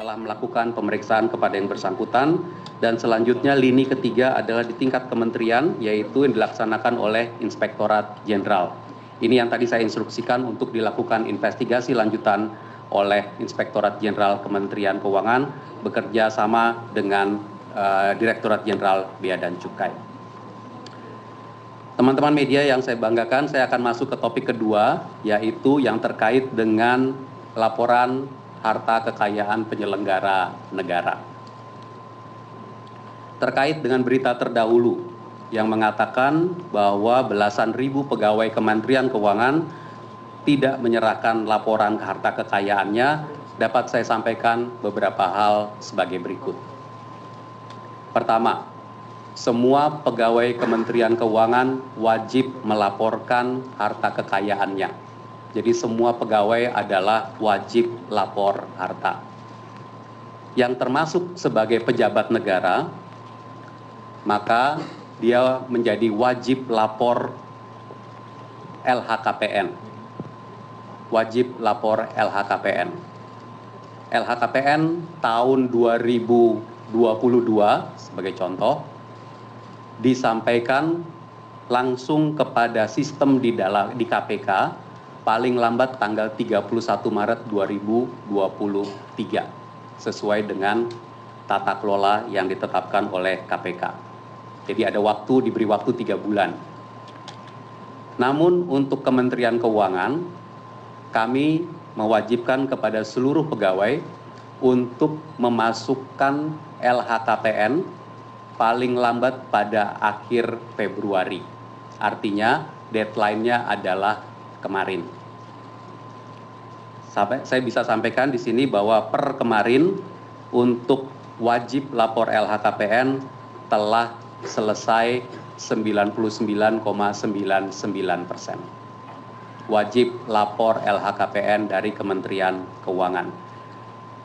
telah melakukan pemeriksaan kepada yang bersangkutan, dan selanjutnya lini ketiga adalah di tingkat kementerian, yaitu yang dilaksanakan oleh Inspektorat Jenderal. Ini yang tadi saya instruksikan untuk dilakukan investigasi lanjutan oleh Inspektorat Jenderal Kementerian Keuangan bekerja sama dengan Direktorat Jenderal Bea dan Cukai. Teman-teman media yang saya banggakan, saya akan masuk ke topik kedua, yaitu yang terkait dengan laporan harta kekayaan penyelenggara negara. Terkait dengan berita terdahulu yang mengatakan bahwa belasan ribu pegawai Kementerian Keuangan tidak menyerahkan laporan harta kekayaannya, dapat saya sampaikan beberapa hal sebagai berikut. Pertama, semua pegawai Kementerian Keuangan wajib melaporkan harta kekayaannya. Jadi semua pegawai adalah wajib lapor harta. Yang termasuk sebagai pejabat negara, maka dia menjadi wajib lapor LHKPN. Wajib lapor LHKPN. LHKPN tahun 2022 sebagai contoh disampaikan langsung kepada sistem di KPK paling lambat tanggal 31 Maret 2023 sesuai dengan tata kelola yang ditetapkan oleh KPK. Jadi ada waktu, diberi waktu 3 bulan. Namun untuk Kementerian Keuangan, kami mewajibkan kepada seluruh pegawai untuk memasukkan LHKPN paling lambat pada akhir Februari. Artinya deadline-nya adalah kemarin. Saya bisa sampaikan di sini bahwa per kemarin untuk wajib lapor LHKPN telah selesai 99,99%. Wajib lapor LHKPN dari Kementerian Keuangan.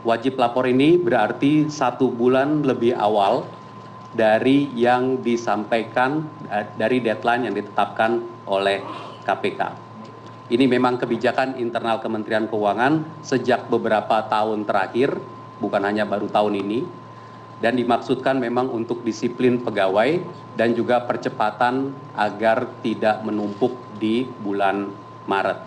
Wajib lapor ini berarti 1 bulan lebih awal dari yang disampaikan dari deadline yang ditetapkan oleh KPK. Ini memang kebijakan internal Kementerian Keuangan sejak beberapa tahun terakhir, bukan hanya baru tahun ini, dan dimaksudkan memang untuk disiplin pegawai dan juga percepatan agar tidak menumpuk di bulan Maret.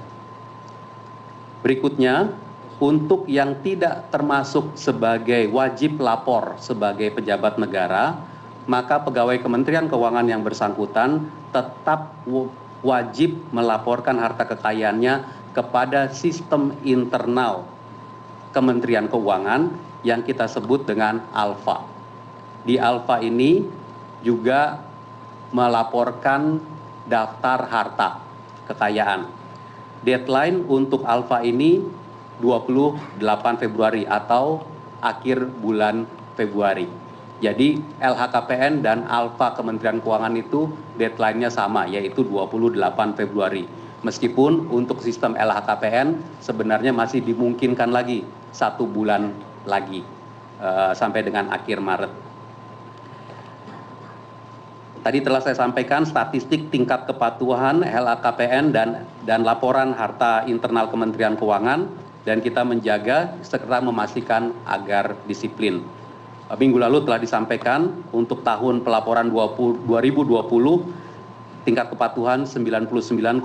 Berikutnya, untuk yang tidak termasuk sebagai wajib lapor sebagai pejabat negara, maka pegawai Kementerian Keuangan yang bersangkutan tetap wajib melaporkan harta kekayaannya kepada sistem internal Kementerian Keuangan yang kita sebut dengan ALFA. Di ALFA ini juga melaporkan daftar harta kekayaan. Deadline untuk ALFA ini 28 Februari atau akhir bulan Februari. Jadi LHKPN dan ALFA Kementerian Keuangan itu deadline-nya sama, yaitu 28 Februari. Meskipun untuk sistem LHKPN sebenarnya masih dimungkinkan lagi 1 bulan lagi sampai dengan akhir Maret. Tadi telah saya sampaikan statistik tingkat kepatuhan LHKPN dan laporan harta internal Kementerian Keuangan, dan kita menjaga serta memastikan agar disiplin. Minggu lalu telah disampaikan untuk tahun pelaporan 2020 tingkat kepatuhan 99,86%,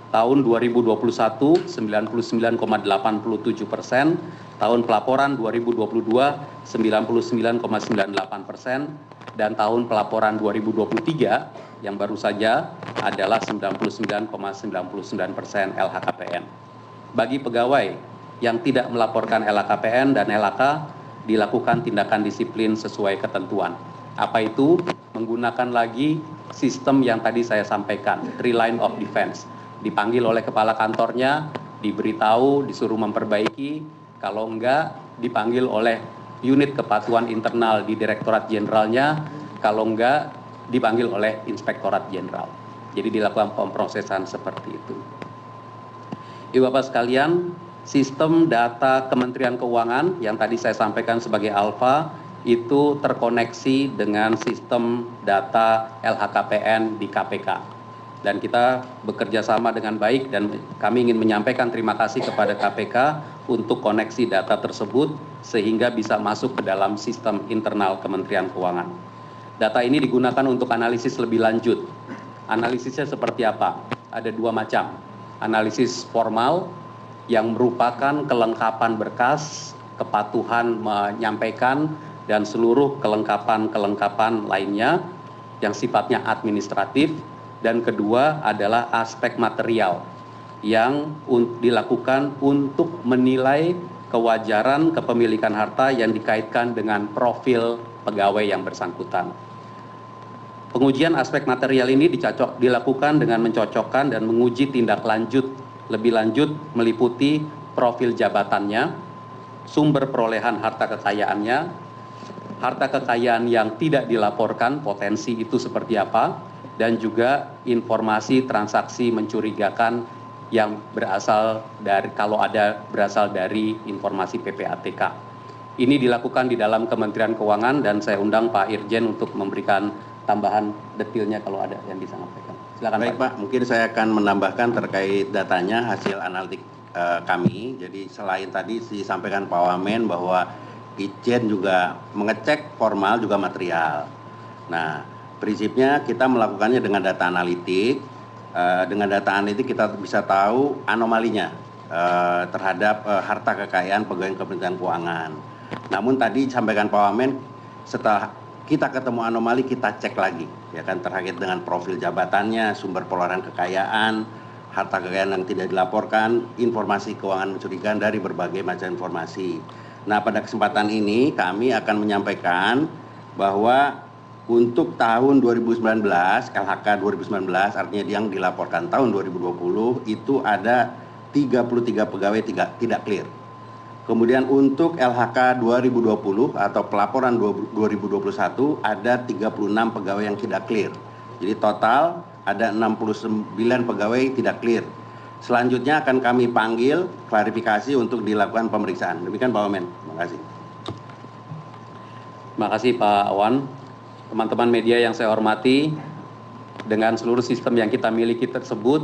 tahun 2021 99,87%, tahun pelaporan 2022 99,98%, dan tahun pelaporan 2023 yang baru saja adalah 99,99% LHKPN. Bagi pegawai yang tidak melaporkan LHKPN dan LHK, dilakukan tindakan disiplin sesuai ketentuan. Apa itu? Menggunakan lagi sistem yang tadi saya sampaikan, 3 line of defense. Dipanggil oleh kepala kantornya, diberitahu, disuruh memperbaiki, kalau enggak dipanggil oleh unit kepatuhan internal di Direktorat Jenderalnya, kalau enggak dipanggil oleh Inspektorat Jenderal. Jadi dilakukan pemrosesan seperti itu. Ibu Bapak sekalian, sistem data Kementerian Keuangan yang tadi saya sampaikan sebagai ALFA itu terkoneksi dengan sistem data LHKPN di KPK. dan kita bekerja sama dengan baik, dan kami ingin menyampaikan terima kasih kepada KPK untuk koneksi data tersebut sehingga bisa masuk ke dalam sistem internal Kementerian Keuangan. Data ini digunakan untuk analisis lebih lanjut. Analisisnya seperti apa? Ada dua macam. Analisis formal yang merupakan kelengkapan berkas, kepatuhan menyampaikan, dan seluruh kelengkapan lainnya yang sifatnya administratif. Dan kedua adalah aspek material yang dilakukan untuk menilai kewajaran kepemilikan harta yang dikaitkan dengan profil pegawai yang bersangkutan. Pengujian aspek material ini dilakukan dengan mencocokkan dan menguji tindak lanjut lebih lanjut meliputi profil jabatannya, sumber perolehan harta kekayaannya, harta kekayaan yang tidak dilaporkan potensi itu seperti apa, dan juga informasi transaksi mencurigakan yang berasal dari informasi PPATK. Ini dilakukan di dalam Kementerian Keuangan dan saya undang Pak Irjen untuk memberikan tambahan detailnya kalau ada yang disampaikan. Silakan. Baik Pak, mungkin saya akan menambahkan terkait datanya hasil analitik kami. Jadi selain tadi disampaikan Pak Wamen bahwa Itjen juga mengecek formal juga material. Nah, prinsipnya kita melakukannya dengan data analitik. Dengan data analitik kita bisa tahu anomalinya terhadap harta kekayaan pegawai Kementerian Keuangan. Namun tadi disampaikan Pak Wamen, setelah kita ketemu anomali kita cek lagi, ya kan, terkait dengan profil jabatannya, sumber perolehan kekayaan, harta kekayaan yang tidak dilaporkan, informasi keuangan mencurigakan dari berbagai macam informasi. Nah, pada kesempatan ini kami akan menyampaikan bahwa untuk tahun 2019, LHK 2019, artinya yang dilaporkan tahun 2020, itu ada 33 pegawai tidak clear. Kemudian untuk LHK 2020 atau pelaporan 2021 ada 36 pegawai yang tidak clear. Jadi total ada 69 pegawai tidak clear. Selanjutnya akan kami panggil klarifikasi untuk dilakukan pemeriksaan. Demikian Pak Wamen. Terima kasih. Terima kasih Pak Awan. Teman-teman media yang saya hormati, dengan seluruh sistem yang kita miliki tersebut,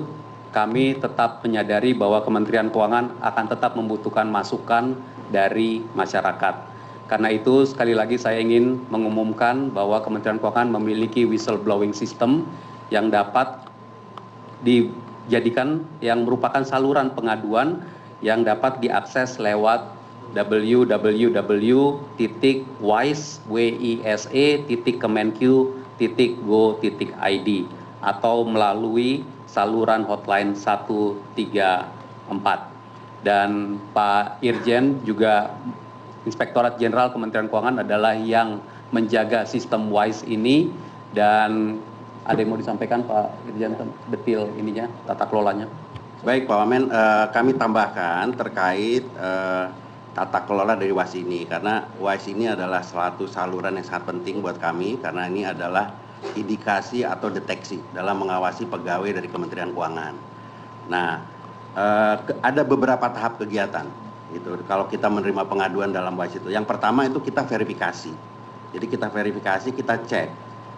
kami tetap menyadari bahwa Kementerian Keuangan akan tetap membutuhkan masukan dari masyarakat. Karena itu, sekali lagi saya ingin mengumumkan bahwa Kementerian Keuangan memiliki whistleblowing system yang dapat dijadikan yang merupakan saluran pengaduan yang dapat diakses lewat www.wise.kemenq.go.id atau melalui saluran hotline 134. Dan Pak Irjen juga Inspektorat Jenderal Kementerian Keuangan adalah yang menjaga sistem WISE ini, dan ada yang mau disampaikan Pak Irjen detail ininya, tata kelolanya? Baik Pak Wamen, kami tambahkan terkait tata kelola dari WISE ini, karena WISE ini adalah suatu saluran yang sangat penting buat kami, karena ini adalah indikasi atau deteksi dalam mengawasi pegawai dari Kementerian Keuangan. Nah, ada beberapa tahap kegiatan itu kalau kita menerima pengaduan dalam WISE itu. Yang pertama itu kita verifikasi. Jadi kita verifikasi, kita cek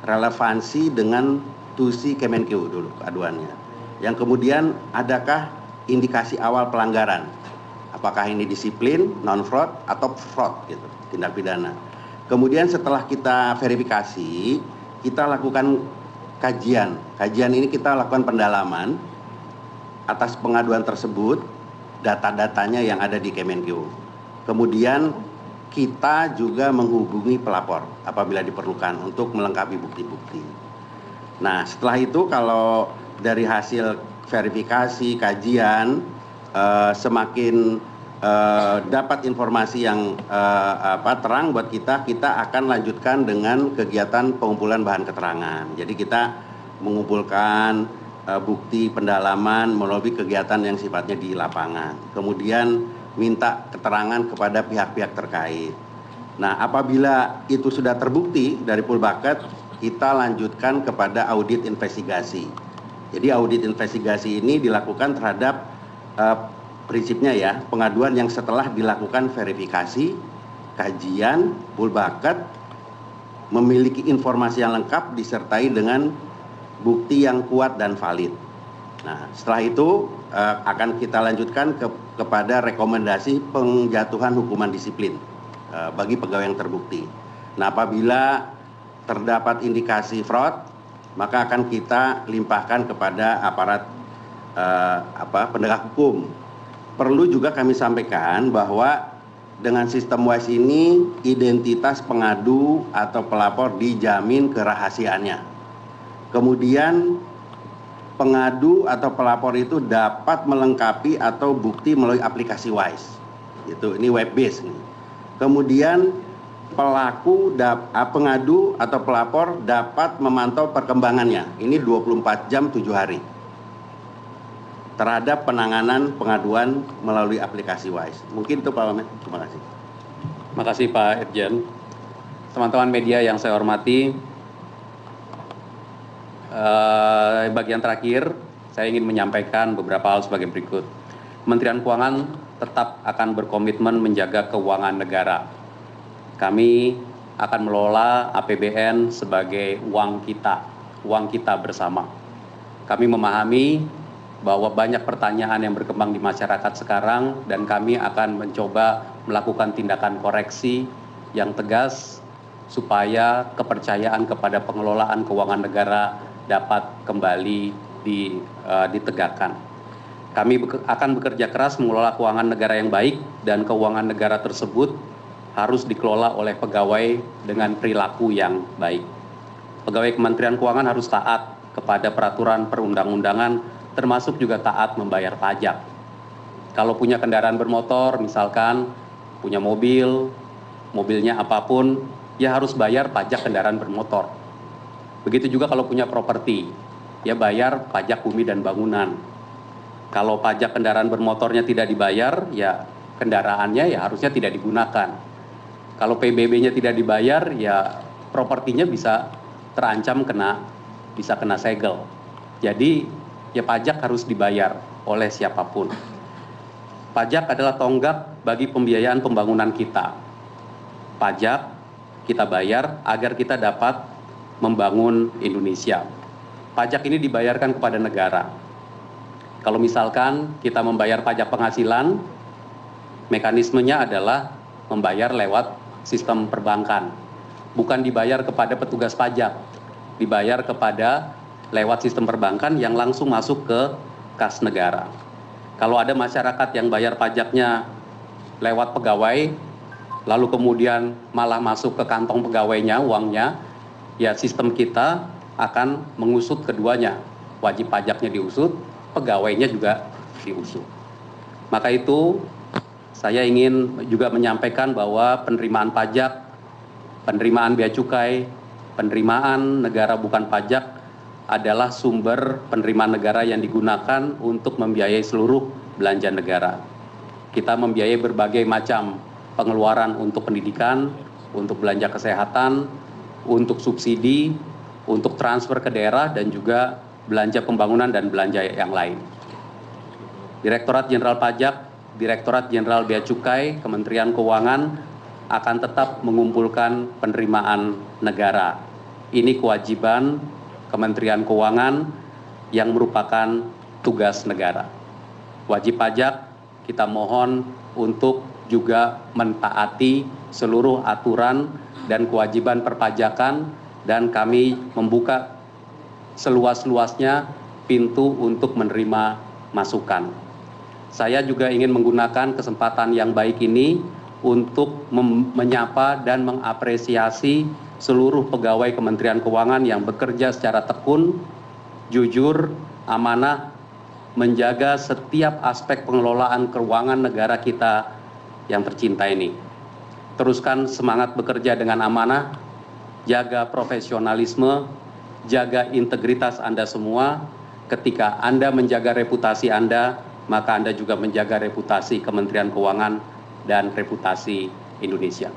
relevansi dengan tusi Kemenq dulu aduannya. Yang kemudian adakah indikasi awal pelanggaran? Apakah ini disiplin, non-fraud, atau fraud, gitu, tindak pidana. Kemudian setelah kita verifikasi, kita lakukan kajian. Kajian ini kita lakukan pendalaman atas pengaduan tersebut, data-datanya yang ada di Kemenq. Kemudian kita juga menghubungi pelapor apabila diperlukan untuk melengkapi bukti-bukti. Nah, setelah itu kalau dari hasil verifikasi, kajian, semakin dapat informasi yang terang buat kita akan lanjutkan dengan kegiatan pengumpulan bahan keterangan. Jadi kita mengumpulkan bukti pendalaman melalui kegiatan yang sifatnya di lapangan. Kemudian minta keterangan kepada pihak-pihak terkait. Nah, apabila itu sudah terbukti dari full bucket, kita lanjutkan kepada audit investigasi. Jadi audit investigasi ini dilakukan terhadap prinsipnya ya, pengaduan yang setelah dilakukan verifikasi, kajian, full bucket, memiliki informasi yang lengkap disertai dengan bukti yang kuat dan valid. Nah, setelah itu akan kita lanjutkan kepada rekomendasi penjatuhan hukuman disiplin bagi pegawai yang terbukti. Nah, apabila terdapat indikasi fraud, maka akan kita limpahkan kepada aparat penegak hukum. Perlu juga kami sampaikan bahwa dengan sistem WISE ini identitas pengadu atau pelapor dijamin kerahasiaannya. Kemudian pengadu atau pelapor itu dapat melengkapi atau bukti melalui aplikasi WISE. Ini web based nih. Kemudian pengadu atau pelapor dapat memantau perkembangannya. Ini 24 jam 7 hari. Terhadap penanganan pengaduan melalui aplikasi WISE. Mungkin itu Pak Wamen. Terima kasih. Terima kasih Pak Irjen. Teman-teman media yang saya hormati, bagian terakhir saya ingin menyampaikan beberapa hal sebagai berikut. Kementerian Keuangan tetap akan berkomitmen menjaga keuangan negara. Kami akan mengelola APBN sebagai uang kita bersama. Kami memahami bahwa banyak pertanyaan yang berkembang di masyarakat sekarang dan kami akan mencoba melakukan tindakan koreksi yang tegas supaya kepercayaan kepada pengelolaan keuangan negara dapat kembali ditegakkan. Kami akan bekerja keras mengelola keuangan negara yang baik dan keuangan negara tersebut harus dikelola oleh pegawai dengan perilaku yang baik. Pegawai Kementerian Keuangan harus taat kepada peraturan perundang-undangan termasuk juga taat membayar pajak. Kalau punya kendaraan bermotor, misalkan punya mobilnya apapun, ya harus bayar pajak kendaraan bermotor. Begitu juga kalau punya properti, ya bayar pajak bumi dan bangunan. Kalau pajak kendaraan bermotornya tidak dibayar, ya kendaraannya ya harusnya tidak digunakan. Kalau PBB-nya tidak dibayar, ya propertinya bisa terancam bisa kena segel. Jadi ya pajak harus dibayar oleh siapapun. Pajak adalah tonggak bagi pembiayaan pembangunan kita. Pajak kita bayar agar kita dapat membangun Indonesia. Pajak ini dibayarkan kepada negara. Kalau misalkan kita membayar pajak penghasilan, mekanismenya adalah membayar lewat sistem perbankan. Bukan dibayar kepada petugas pajak, dibayar kepada lewat sistem perbankan yang langsung masuk ke kas negara. Kalau ada masyarakat yang bayar pajaknya lewat pegawai, lalu kemudian malah masuk ke kantong pegawainya uangnya, ya sistem kita akan mengusut keduanya. Wajib pajaknya diusut, pegawainya juga diusut. Maka itu saya ingin juga menyampaikan bahwa penerimaan pajak, penerimaan bea cukai, penerimaan negara bukan pajak adalah sumber penerimaan negara yang digunakan untuk membiayai seluruh belanja negara. Kita membiayai berbagai macam pengeluaran untuk pendidikan, untuk belanja kesehatan, untuk subsidi, untuk transfer ke daerah, dan juga belanja pembangunan dan belanja yang lain. Direktorat Jenderal Pajak, Direktorat Jenderal Bea Cukai, Kementerian Keuangan akan tetap mengumpulkan penerimaan negara. Ini kewajiban Kementerian Keuangan yang merupakan tugas negara. Wajib pajak kita mohon untuk juga mentaati seluruh aturan dan kewajiban perpajakan, dan kami membuka seluas-luasnya pintu untuk menerima masukan. Saya juga ingin menggunakan kesempatan yang baik ini untuk menyapa dan mengapresiasi seluruh pegawai Kementerian Keuangan yang bekerja secara tekun, jujur, amanah, menjaga setiap aspek pengelolaan keuangan negara kita yang tercinta ini. Teruskan semangat bekerja dengan amanah, jaga profesionalisme, jaga integritas Anda semua. Ketika Anda menjaga reputasi Anda, maka Anda juga menjaga reputasi Kementerian Keuangan dan reputasi Indonesia.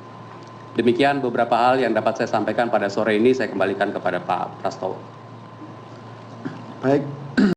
Demikian beberapa hal yang dapat saya sampaikan pada sore ini. Saya kembalikan kepada Pak Prastowo. Baik.